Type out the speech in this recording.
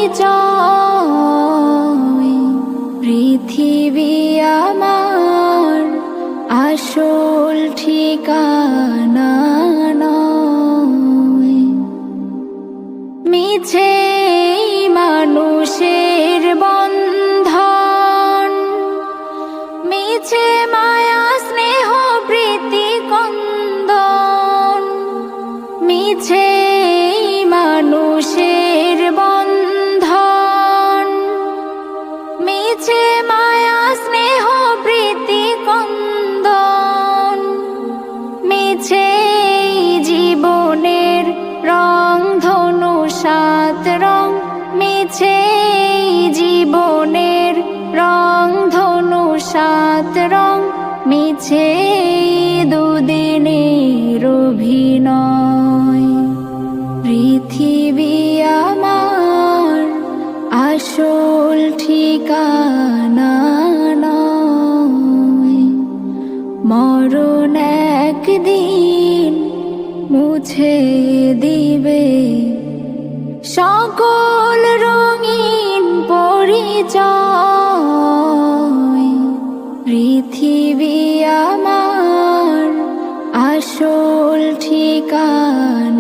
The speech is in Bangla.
পরিচয়। পৃথিবী আমার আসল ঠিকানা নয়। মিছে মানুষের বন্ধন, মিছে মায়া স্নেহ প্রীতি কন্দন। মিছে মানুষের বন্ধন, মিছে মায়া স্নেহ প্রীতি কন্দন। মিছে জীবনের রং ধনু সাত রং, মিছে জীবনের রং ধনু সাত রং। মিছে দুদিনের অভিনয়। পৃথিবী আমার আসল ঠিকানা নয়। মরণ একদিন মুছে দিবে সকল রঙিন পরিচয়। পৃথিবী আমার আসল ঠিকানা।